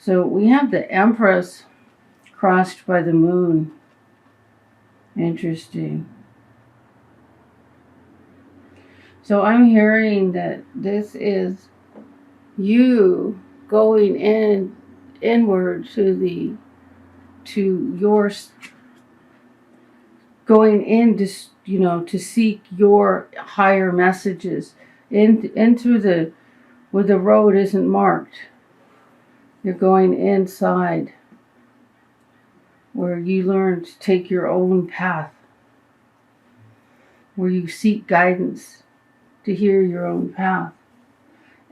So we have the Empress crossed by the moon. Interesting. So I'm hearing that this is you going inward to your going in to to seek your higher messages in through the where the road isn't marked. You're going inside where you learn to take your own path, where you seek guidance to hear your own path.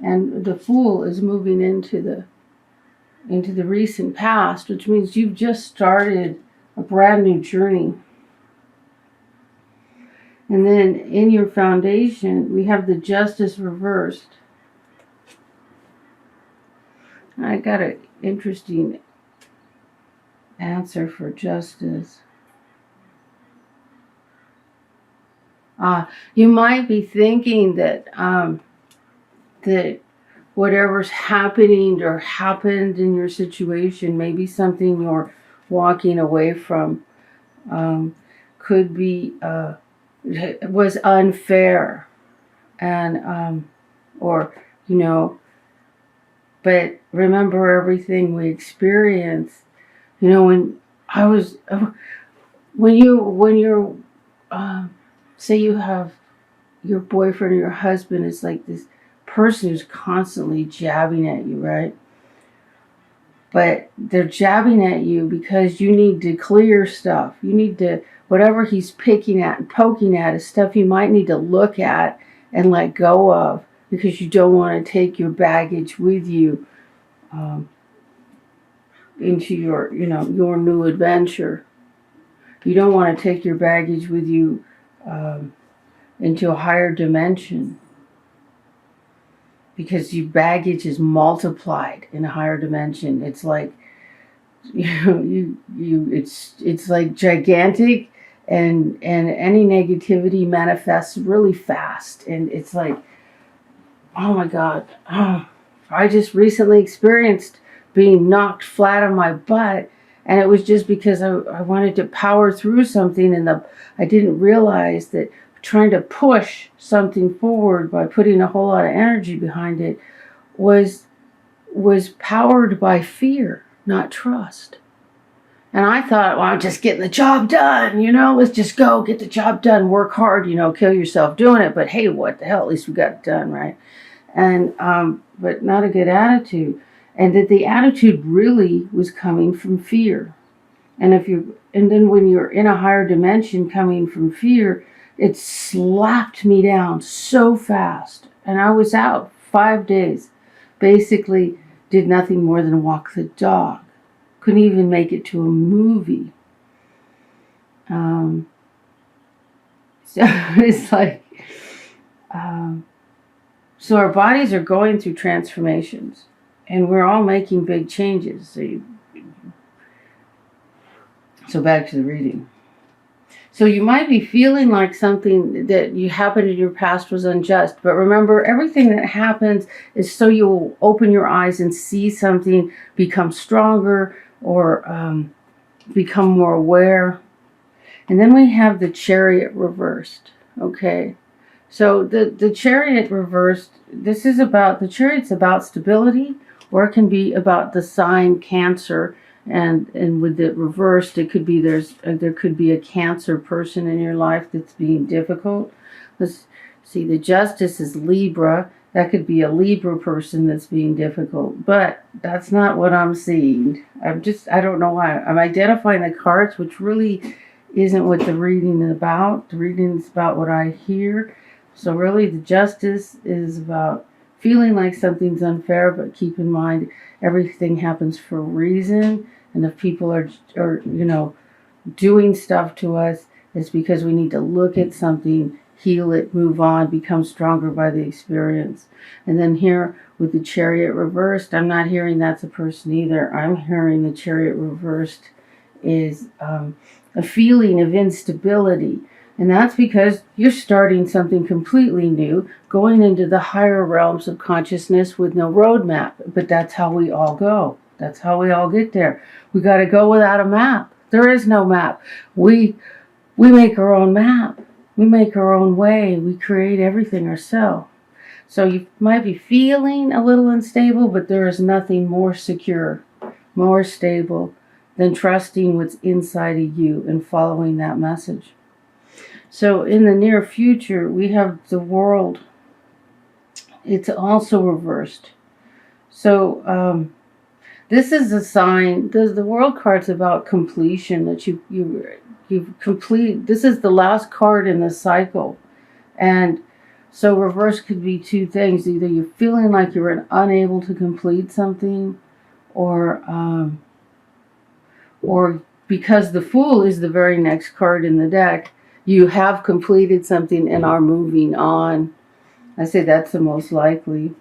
And the Fool is moving into the recent past, which means you've just started a brand new journey. And then in your foundation, we have the Justice reversed. I got an interesting answer for Justice. You might be thinking that that whatever's happening or happened in your situation, maybe something you're walking away from, could be was unfair, and or but remember everything we experienced. When I was when you're say you have your boyfriend or your husband is like this person who's constantly jabbing at you, right? But they're jabbing at you because you need to clear stuff. You need to, whatever he's picking at and poking at is stuff you might need to look at and let go of, because you don't want to take your baggage with you into your new adventure. You don't want to take your baggage with you into a higher dimension, because your baggage is multiplied in a higher dimension. It's like it's like gigantic, and any negativity manifests really fast, and it's like, oh my God, I just recently experienced being knocked flat on my butt, and it was just because I wanted to power through something, and I didn't realize that trying to push something forward by putting a whole lot of energy behind it was powered by fear, not trust. And I thought, well, I'm just getting the job done, let's just go get the job done, work hard, kill yourself doing it. But hey, what the hell? At least we got it done, right? And but not a good attitude. And that the attitude really was coming from fear. And then when you're in a higher dimension coming from fear, it slapped me down so fast. And I was out 5 days. Basically did nothing more than walk the dog. Couldn't even make it to a movie. So it's like, so our bodies are going through transformations, and we're all making big changes. So back to the reading. So you might be feeling like something that you happened in your past was unjust. But remember, everything that happens is so you'll open your eyes and see something, become stronger, or become more aware. And then we have the Chariot reversed. Okay. So the Chariot reversed, the Chariot's about stability, or it can be about the sign Cancer. And with it reversed, it could be there could be a Cancer person in your life that's being difficult. Let's see, the Justice is Libra. That could be a Libra person that's being difficult, but that's not what I'm seeing. I don't know why. I'm identifying the cards, which really isn't what the reading is about. The reading is about what I hear. So really, the Justice is about feeling like something's unfair, but keep in mind everything happens for a reason. And if people are doing stuff to us, it's because we need to look at something, heal it, move on, become stronger by the experience. And then here with the Chariot reversed, I'm not hearing that's a person either. I'm hearing the Chariot reversed is a feeling of instability. And that's because you're starting something completely new, going into the higher realms of consciousness with no roadmap. But that's how we all go. That's how we all get there. We got to go without a map. There is no map. We make our own map. We make our own way. We create everything ourselves. So you might be feeling a little unstable, but there is nothing more secure, more stable than trusting what's inside of you and following that message. So in the near future, we have the world. It's also reversed. So this is a sign. The world card's about completion, that you've complete. This is the last card in the cycle, and so reverse could be two things: either you're feeling like you're unable to complete something, or because the Fool is the very next card in the deck, you have completed something and are moving on. I say that's the most likely.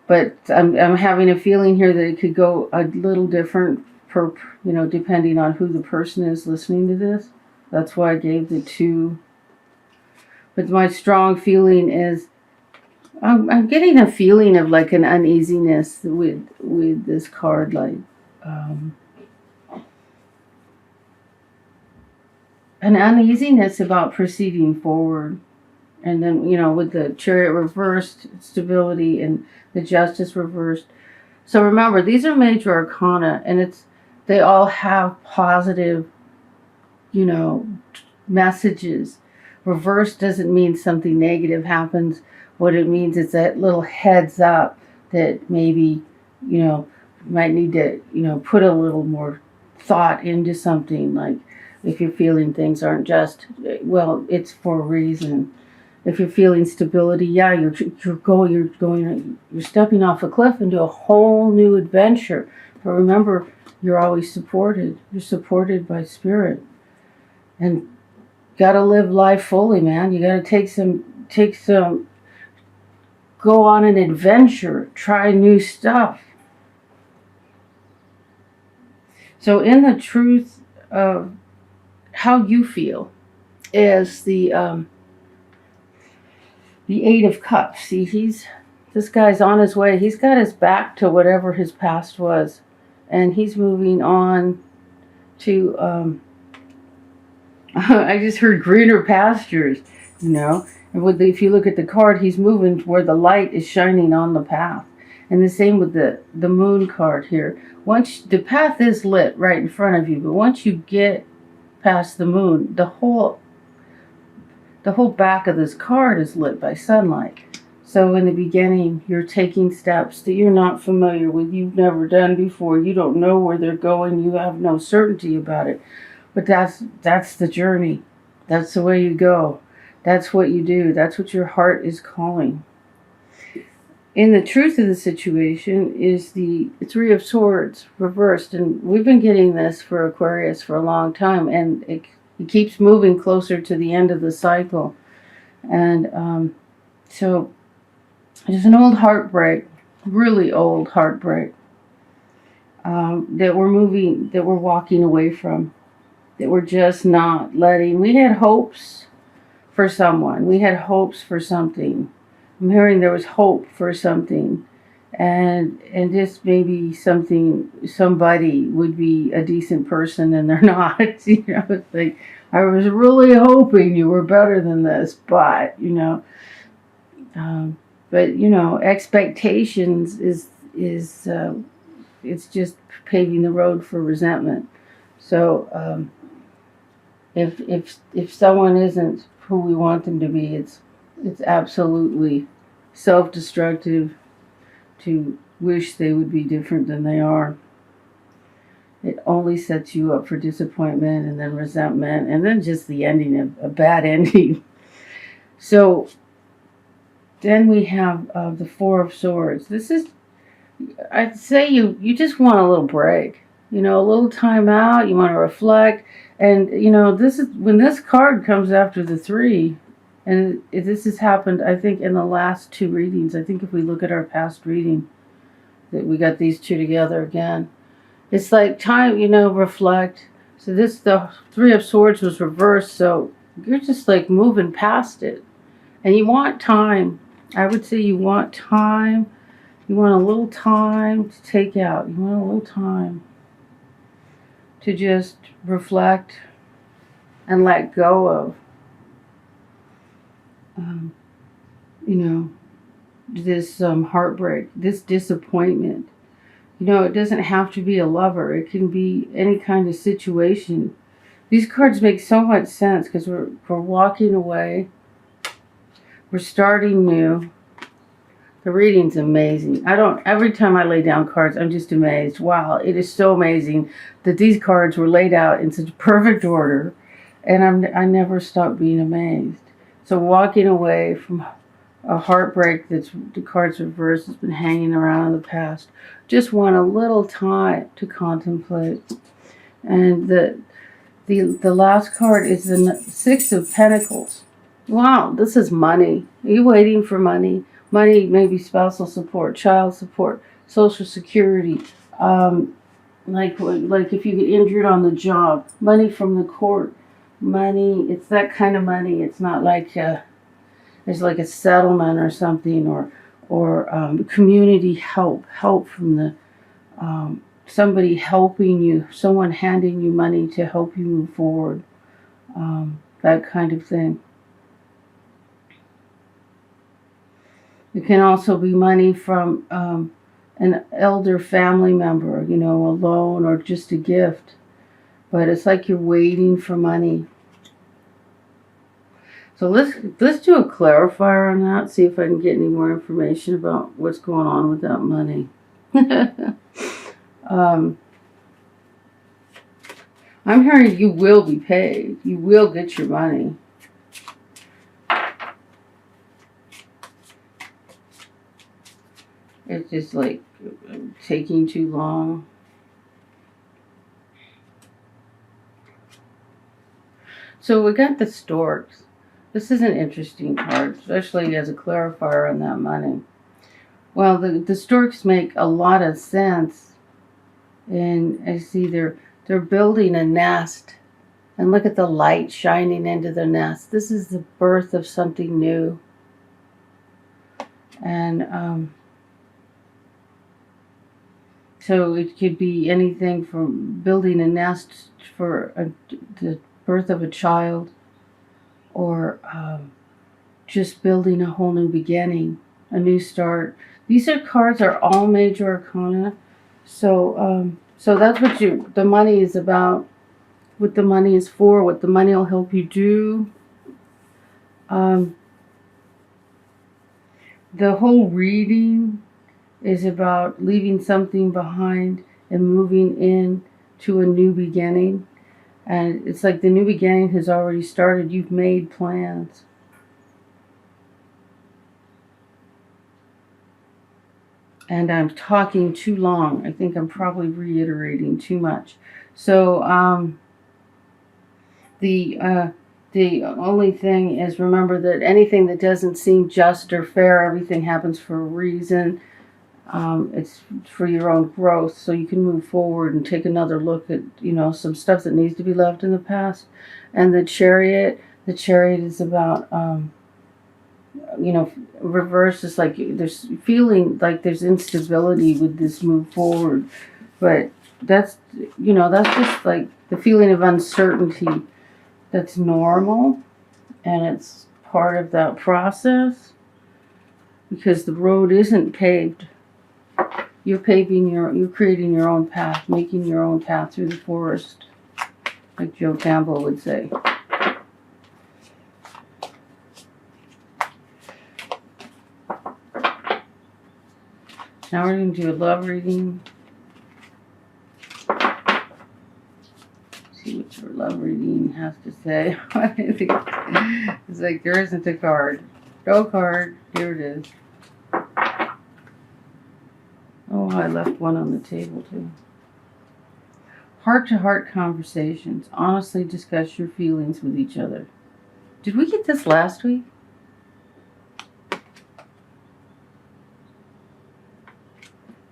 But I'm having a feeling here that it could go a little different depending on who the person is listening to this. That's why I gave the 2. But my strong feeling is, I'm getting a feeling of like an uneasiness with this card, like an uneasiness about proceeding forward. And then, with the Chariot reversed, stability, and the Justice reversed. So remember, these are major arcana, and they all have positive, messages. Reverse doesn't mean something negative happens. What it means is that little heads up that maybe, might need to, put a little more thought into something. Like if you're feeling things aren't just, well, it's for a reason. If you're feeling stability, yeah, you're stepping off a cliff into a whole new adventure. But remember, you're always supported. You're supported by spirit, and gotta live life fully, man. You gotta take some, go on an adventure, try new stuff. So, in the truth of how you feel is the 8 of Cups. See, this guy's on his way. He's got his back to whatever his past was, and he's moving on to, I just heard greener pastures, And if you look at the card, he's moving to where the light is shining on the path. And the same with the moon card here. Once the path is lit right in front of you, but once you get past the moon, the whole back of this card is lit by sunlight. So in the beginning, you're taking steps that you're not familiar with, you've never done before, you don't know where they're going, you have no certainty about it. But that's the journey. That's the way you go. That's what you do. That's what your heart is calling. In the truth of the situation is the 3 of Swords reversed. And we've been getting this for Aquarius for a long time. And it keeps moving closer to the end of the cycle. And so there's an old heartbreak, really old heartbreak, that we're walking away from, that we're just not letting. We had hopes for someone. We had hopes for something. I'm hearing there was hope for something. And just maybe somebody would be a decent person and they're not. It's like, I was really hoping you were better than this, but, expectations is it's just paving the road for resentment. So if someone isn't who we want them to be, it's absolutely self-destructive to wish they would be different than they are. It only sets you up for disappointment and then resentment and then just the ending of a bad ending. So then we have the 4 of Swords. This is, I'd say you just want a little break, a little time out. You want to reflect. And, this is when this card comes after the 3. And this has happened, I think, in the last 2 readings. I think if we look at our past reading, that we got these 2 together again. It's like time, reflect. So the 3 of Swords was reversed. So you're just like moving past it. And you want time. I would say you want time. You want a little time to take out. You want a little time to just reflect and let go of, um, you know, this heartbreak, this disappointment. You know, it doesn't have to be a lover. It can be any kind of situation. These cards make so much sense because we're walking away. We're starting new. The reading's amazing. Every time I lay down cards, I'm just amazed. Wow, it is so amazing that these cards were laid out in such perfect order, and I never stop being amazed. So walking away from a heartbreak that's the cards reversed has been hanging around in the past. Just want a little time to contemplate. And the last card is the Six of Pentacles. Wow, this is money. Are you waiting for money? Money, maybe spousal support, child support, social security. Like if you get injured on the job, money from the court, money. It's that kind of money. It's not like there's like a settlement or something, or community help from the somebody helping you, someone handing you money to help you move forward, that kind of thing. It can also be money from an elder family member, you know, a loan or just a gift. But it's like you're waiting for money. So let's do a clarifier on that, see if I can get any more information about what's going on with that money. I'm hearing you will be paid. You will get your money. It's just like taking too long. So we got the storks. This is an interesting card, especially as a clarifier on that money. Well, the storks make a lot of sense. And I see they're building a nest. And look at the light shining into the nest. This is the birth of something new. And so it could be anything from building a nest for the birth of a child, or just building a whole new beginning, a new start. These cards are all major arcana. So so that's what the money is about, what the money is for, what the money will help you do. The whole reading is about leaving something behind and moving in to a new beginning. And it's like the new beginning has already started. You've made plans. And I'm talking too long. I think I'm probably reiterating too much. So the only thing is, remember that anything that doesn't seem just or fair, everything happens for a reason. It's for your own growth, so you can move forward and take another look at, you know, some stuff that needs to be left in the past. And the chariot is about, you know, reverse is like there's feeling like there's instability with this move forward, but that's, you know, that's just like the feeling of uncertainty. That's normal, and it's part of that process, because the road isn't paved. You're creating your own path, making your own path through the forest, like Joe Campbell would say. Now we're going to do a love reading. See what your love reading has to say. It's like there isn't a card. No card. Here it is. Oh, I left one on the table too. Heart-to-heart conversations. Honestly discuss your feelings with each other. Did we get this last week?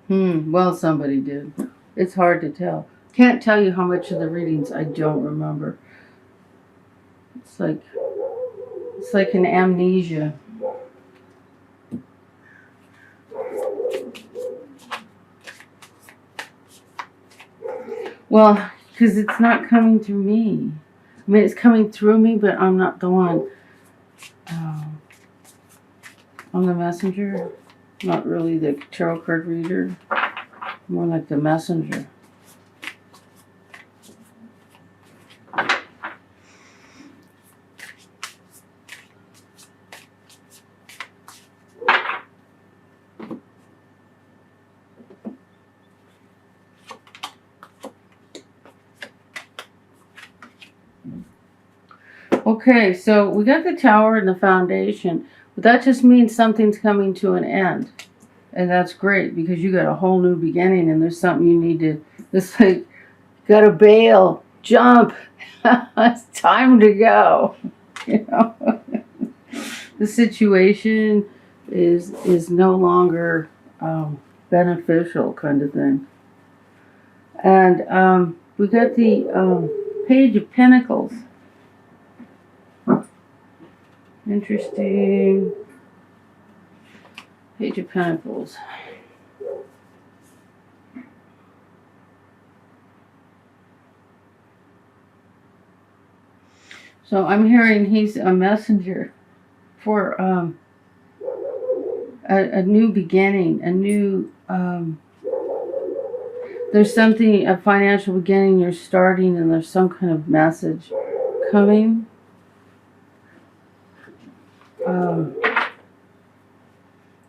Well, somebody did. It's hard to tell. Can't tell you how much of the readings I don't remember. It's like an amnesia. Well, because it's not coming through me. I mean, it's coming through me, but I'm not the one. I'm the messenger. Not really the tarot card reader. More like the messenger. Okay, so we got the tower and the foundation, but that just means something's coming to an end. And that's great because you got a whole new beginning and there's something you need to, it's like, gotta bail, jump, it's time to go. You know, the situation is no longer beneficial, kind of thing. And we got the Page of Pentacles. Interesting. Page of Pentacles. So I'm hearing he's a messenger for a new beginning, a new, there's something, a financial beginning you're starting, and there's some kind of message coming.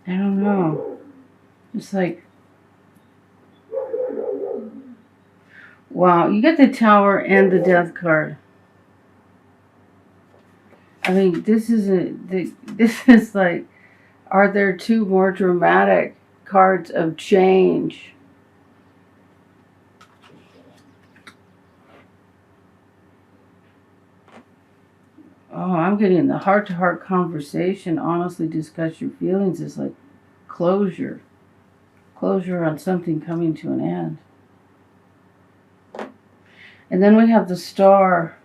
I don't know. It's like, wow, you get the Tower and the Death card. I mean, this is like, are there two more dramatic cards of change? Oh, I'm getting the heart-to-heart conversation, honestly discuss your feelings, is like closure. Closure on something coming to an end. And then we have the Star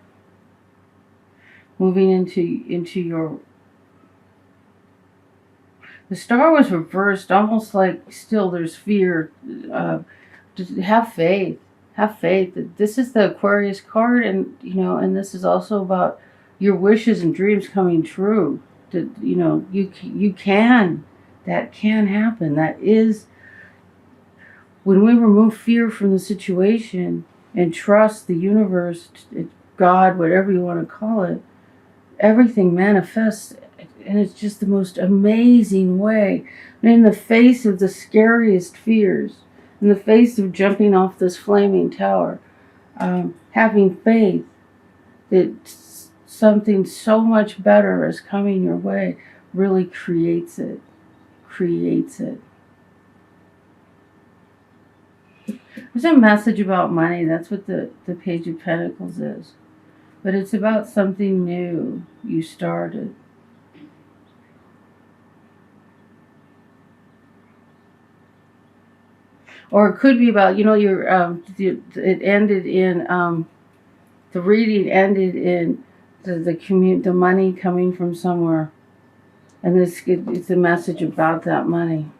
moving into your... The Star was reversed, almost like still there's fear. Just have faith. Have faith. This is the Aquarius card, and and this is also about your wishes and dreams coming true. That you can. That can happen. That is, when we remove fear from the situation and trust the universe, God, whatever you want to call it, everything manifests, and it's just the most amazing way. And in the face of the scariest fears, in the face of jumping off this flaming tower, having faith that something so much better is coming your way really creates it. There's a message about money. That's what the Page of Pentacles is. But it's about something new you started. Or it could be about, your it ended in the reading ended in the money coming from somewhere, and it's a message about that money.